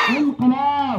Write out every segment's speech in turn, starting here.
انقلاب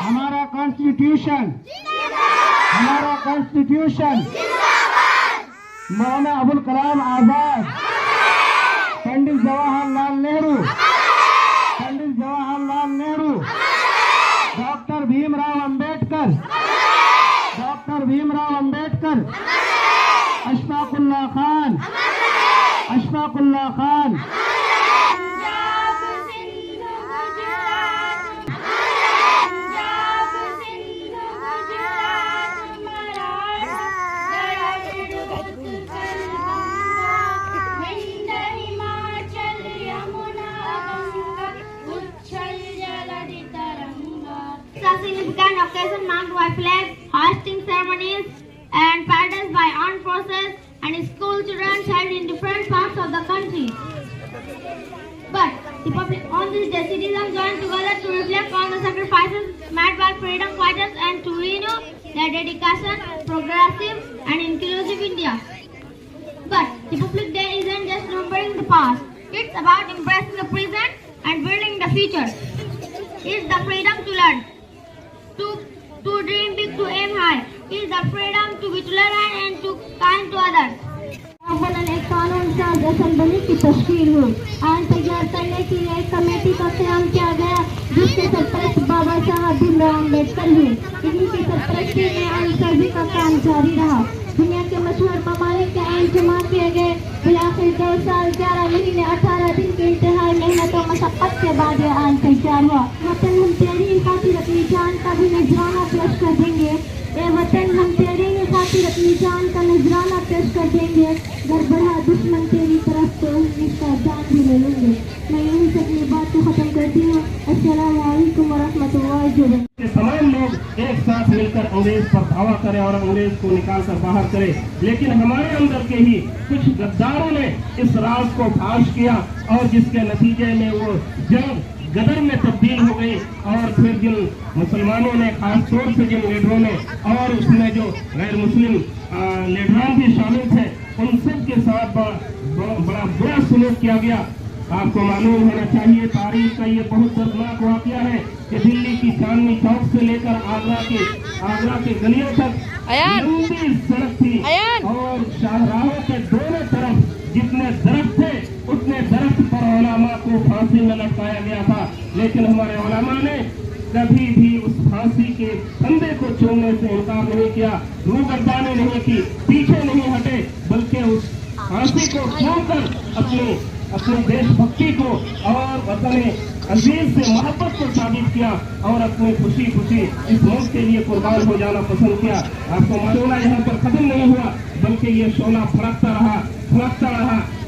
ہمارا constitution Maulana Abul Kalam Azad, Pandit Jawahar Lal Nehru, doctor Bhim Rao Ambedkar, Ashfaq Ullah Khan, significant occasion marked by flag hoisting ceremonies and parades by armed forces and school children held in different parts of the country. But on this day, citizens joined together to reflect on the sacrifices made by freedom fighters and to renew their dedication to progressive and inclusive India. But Republic Day isn't just remembering the past; it's about embracing the present and building the future. It's the freedom to learn, to dream big, to aim high. It's the freedom to be tolerant and to kind to others. ایک قانون ساز assembly کی تشکیل ہوئی. آئین تیار کرنے کے لیے ایک کمیٹی کا قیام کیا گیا جس کے سرپرست بابا صاحب بھیم راؤ امبیڈکر ہوئے. انہی کی سرپرستی میں آئین سازی کا کام جاری رہا. دنیا کے مشہور ممالک کے آئین جمع کیے گئے. بالآخر 2 سال 11 مہینے 18 دن کی انتہائی محنت و مشقت کے بعد یہ آئین تیار ہوا. وطن ہم تیری خاطر اپنی جان کا بھی نذرانہ پیش کر دیں گے. اے وطن ہم تیری خاطر اپنی جان کا نذرانہ پیش کر دیں گے. گر بڑھا دشمن تیری طرف تو اس کا جان بھی لے لیں گے. میں یہیں سے اپنی بات کو ختم کرتی ہوں. السلام علیکم ورحمۃ اللہ وبرکاتہ. تمام لوگ ایک ساتھ مل کر انگریز پر دھاوا کرے اور انگریز کو نکال کر باہر کرے، لیکن ہمارے اندر کے ہی کچھ غداروں نے اس راز کو فاش کیا اور جس کے نتیجے میں وہ جنگ غدر میں تبدیل ہو گئی. اور پھر جن مسلمانوں نے، خاص طور سے جن لیڈروں نے، اور اس میں جو غیر مسلم لیڈران بھی شامل تھے، ان سب کے ساتھ بڑا برا سلوک کیا گیا. آپ کو معلوم ہونا چاہیے تاریخ کا یہ بہت دردناک واقعہ ہے کہ دلی کی چاندنی چوک سے لے کر آگرہ کے گلیوں تک لمبی سڑک تھی اور شاہراہوں کے دونوں طرف جتنے درخت تھے اتنے درخت پر علماء کو پھانسی میں لٹکایا گیا تھا. لیکن ہمارے علماء نے کبھی بھی اس پھانسی کے پھندے کو چھوڑنے سے انکار نہیں کیا، روگردانی نہیں کی، پیچھے نہیں ہٹے، بلکہ اس پھانسی کو چھوڑ کر اپنی دیش بھکتی کو اور وطن عزیز سے محبت کو ثابت کیا اور اپنی خوشی اس ملک کے لیے قربان ہو جانا پسند کیا. آپ کو معلوم ہے یہاں پر ختم نہیں ہوا بلکہ یہ شعلہ پھڑکتا رہا.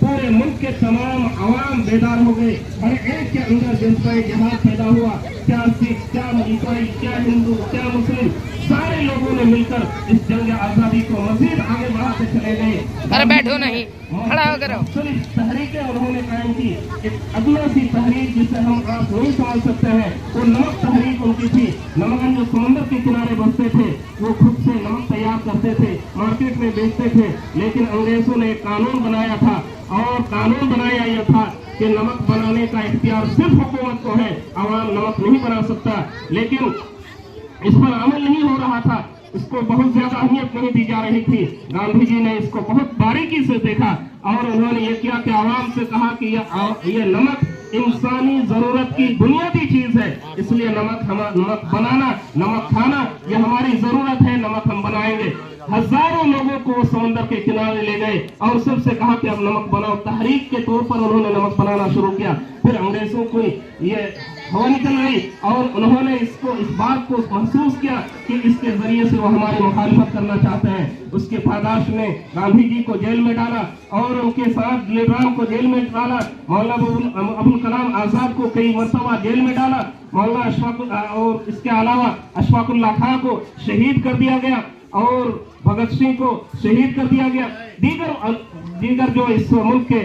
پورے ملک کے تمام عوام بیدار ہو گئے. ہر ایک کے اندر جذبہ جہاد پیدا ہوا. کیا سکھ، کیا عیسائی، کیا ہندو، کیا مسلم، سارے لوگوں نے مل کر اس جنگ آزادی کو مزید آگے بڑھاتے چلے گئے. بیٹھو نہیں، کھڑا ہو کرو. تحریکیں انہوں نے قائم کی. ایک ادنا سی تحریک جسے ہم آپ نہیں سمجھ سکتے ہیں، وہ نمک تحریک ان کی تھی. نمکن جو سمندر کے کنارے بستے تھے وہ خود سے نمک تیار کرتے تھے، مارکیٹ میں بیچتے تھے. لیکن انگریزوں نے ایک قانون بنایا تھا اور قانون بنایا یہ تھا کہ نمک بنانے کا اختیار صرف حکومت کو ہے، عوام نمک نہیں بنا سکتا. لیکن اس پر عمل نہیں ہو رہا تھا، اس کو بہت زیادہ اہمیت نہیں دی جا رہی تھی. گاندھی جی نے اس کو بہت باریکی سے دیکھا اور انہوں نے یہ کیا کہ عوام سے کہا کہ یہ نمک انسانی ضرورت کی بنیادی چیز ہے، اس لیے نمک بنانا، نمک کھانا یہ ہماری ضرورت ہے، نمک ہم بنائیں گے. ہزاروں لوگوں کو سمندر کے کنارے لے گئے اور سب سے کہا کہ اب نمک بناؤ. تحریک کے طور پر انہوں نے نمک بنانا شروع کیا. پھر انگریزوں کو یہ ہوا نکل رہی اور انہوں نے اس بات کو محسوس کیا کہ اس کے ذریعے سے وہ ہماری مخالفت کرنا چاہتے ہیں. اس کے پاداش میں گاندھی جی کو جیل میں ڈالا اور ان کے ساتھ لیڈران کو جیل میں ڈالا. مولانا ابوالکلام آزاد کو کئی مرتبہ جیل میں ڈالا. مولانا اور اس کے علاوہ اشفاق اللہ خان کو شہید کر دیا گیا اور بھگت سنگھ کو شہید کر دیا گیا. دیگر جو اس ملک کے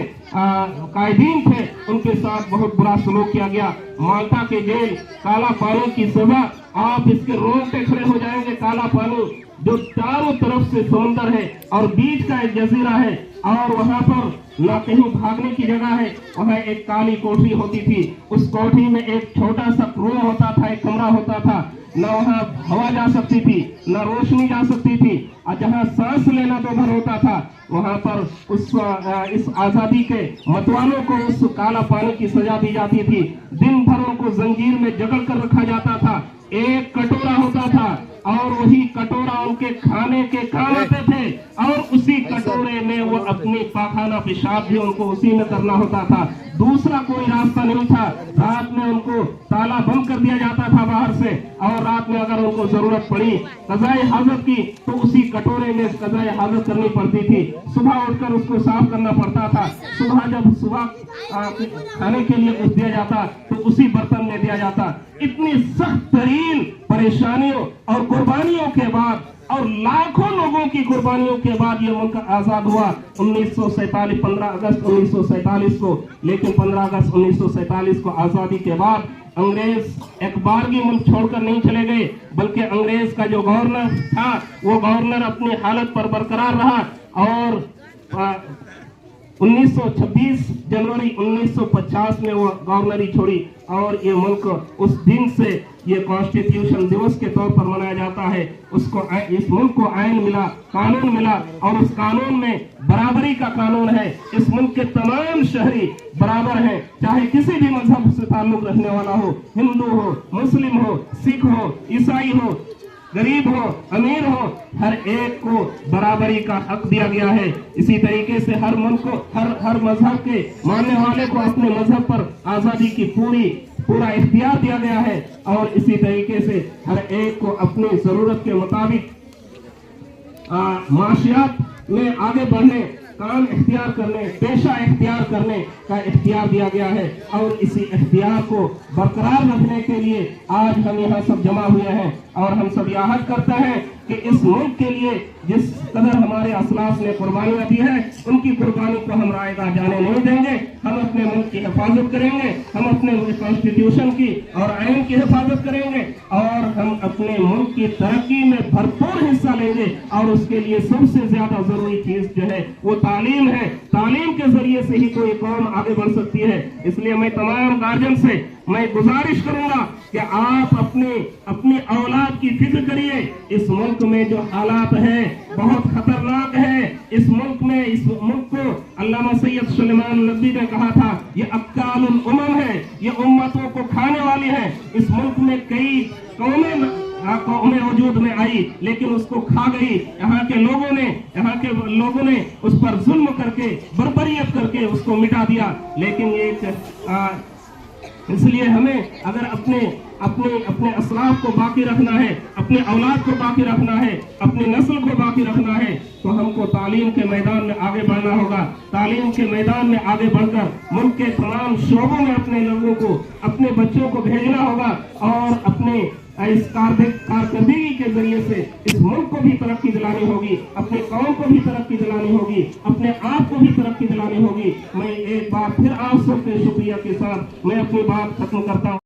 قائدین تھے ان کے ساتھ بہت برا سلوک کیا گیا. مالٹا کے جیل، کالا پانی کی سزا، آپ اس کے رونگٹے کھڑے ہو جائیں گے. کالا پانی جو چاروں طرف سے سمندر ہے اور بیچ کا ایک جزیرہ ہے، اور وہاں پر نہ کہیں بھاگنے کی جگہ ہے, وہاں ایک کالی کوٹری ہوتی تھی, اس کوٹری میں ایک چھوٹا سا روم ہوتا تھا, ایک کمرہ ہوتا تھا, نہ وہاں ہوا جا سکتی تھی, نہ روشنی جا سکتی تھی, اور جہاں سانس لینا تو بھر ہوتا تھا, وہاں پر اس آزادی کے متوالوں کو اس کالا پانی کی سزا دی جاتی تھی. دن بھر ان کو زنجیر میں جکڑ کر رکھا جاتا تھا. ایک کٹورا ہوتا تھا اور وہی کٹورا ان کے کھانے کے کام آتے تھے, اور اسی کٹورے میں وہ اپنی پاخانہ پیشاب بھی ان کو اسی میں کرنا ہوتا تھا. دوسرا کوئی راستہ نہیں تھا. رات میں ان کو تالا بند کر دیا جاتا تھا باہر سے, اور رات میں اگر ان کو ضرورت پڑی قضائے حاجت کی تو اسی کٹورے میں قضائے حاجت کرنی پڑتی تھی. صبح اٹھ کر اس کو صاف کرنا پڑتا تھا. صبح کھانے کے لیے کچھ دیا جاتا تو اسی برتن میں دیا جاتا. اتنی سخت ترین پریشانیوں اور قربانیوں کے بعد, اور لاکھوں لوگوں کی قربانیوں کے بعد یہ ملک آزاد ہوا 1947 15 اگست 1947 کو. لیکن 15 اگست 1947 کو آزادی کے بعد انگریز ایک بارگی ملک چھوڑ کر نہیں چلے گئے, بلکہ انگریز کا جو گورنر تھا وہ گورنر اپنی حالت پر برقرار رہا, اور 26 جنوری 1950 میں وہ گورنری چھوڑی, اور یہ ملک اس دن سے یہ کانسٹیٹیوشن دیوس کے طور پر منایا جاتا ہے. اس ملک کو آئین ملا, قانون ملا, اور اس قانون میں برابری کا قانون ہے. اس ملک کے تمام شہری برابر ہیں, چاہے کسی بھی مذہب سے تعلق رکھنے والا ہو, ہندو ہو, مسلم ہو, سکھ ہو, عیسائی ہو, غریب ہو, امیر ہو, ہر ایک کو برابری کا حق دیا گیا ہے. اسی طریقے سے ہر ملک کو, ہر مذہب کے ماننے والے کو اپنے مذہب پر آزادی کی پورا اختیار دیا گیا ہے, اور اسی طریقے سے ہر ایک کو اپنی ضرورت کے مطابق معاشیات میں آگے بڑھنے, کام اختیار کرنے, پیشہ اختیار کرنے کا اختیار دیا گیا ہے. اور اسی اختیار کو برقرار رکھنے کے لیے آج ہم یہاں سب جمع ہوئے ہیں, اور ہم سب یہ عہد کرتے ہیں کہ اس ملک کے لیے جس قدر ہمارے اسلاف نے قربانیاں دی ہیں, ان کی قربانی کو ہم رائیگاہ جانے نہیں دیں گے. ہم اپنے ملک کی حفاظت کریں گے, ہم اپنے کانسٹیٹیوشن کی اور آئین کی حفاظت کریں گے, اور ہم اپنے ملک کی ترقی میں بھرپور حصہ لیں گے. اور اس کے لیے سب سے زیادہ ضروری چیز جو ہے وہ تعلیم ہے. تعلیم کے ذریعے سے ہی کوئی قوم آگے بڑھ سکتی ہے. اس لیے میں تمام گارجن سے میں گزارش کروں گا کہ آپ اپنی اولاد کی فکر کریے. اس ملک میں جو حالات ہیں بہت خطرناک ہے. اس ملک کو علامہ سید سلیمان ندوی نے کہا تھا یہ اکال الامم ہے, یہ امتوں کو کھانے والی ہے. اس ملک میں کئی قومیں وجود میں آئی لیکن اس کو کھا گئی. یہاں کے لوگوں نے اس پر ظلم کر کے, بربریت کر کے اس کو مٹا دیا. لیکن اس لیے ہمیں اگر اپنے اسلاف کو باقی رکھنا ہے, اپنے اولاد کو باقی رکھنا ہے, اپنی نسل کو باقی رکھنا ہے, تو ہم کو تعلیم کے میدان میں آگے بڑھنا ہوگا. تعلیم کے میدان میں آگے بڑھ کر ملک کے تمام شعبوں میں اپنے لوگوں کو, اپنے بچوں کو بھیجنا ہوگا, اور اپنے اس کارکردگی کے ذریعے سے اس ملک کو بھی ترقی دلانی ہوگی, اپنے قوم کو بھی ترقی دلانی ہوگی, اپنے آپ کو بھی ترقی دلانی ہوگی. میں ایک بار پھر آپ سب کے شکریہ کے ساتھ میں اپنی بات ختم کرتا ہوں.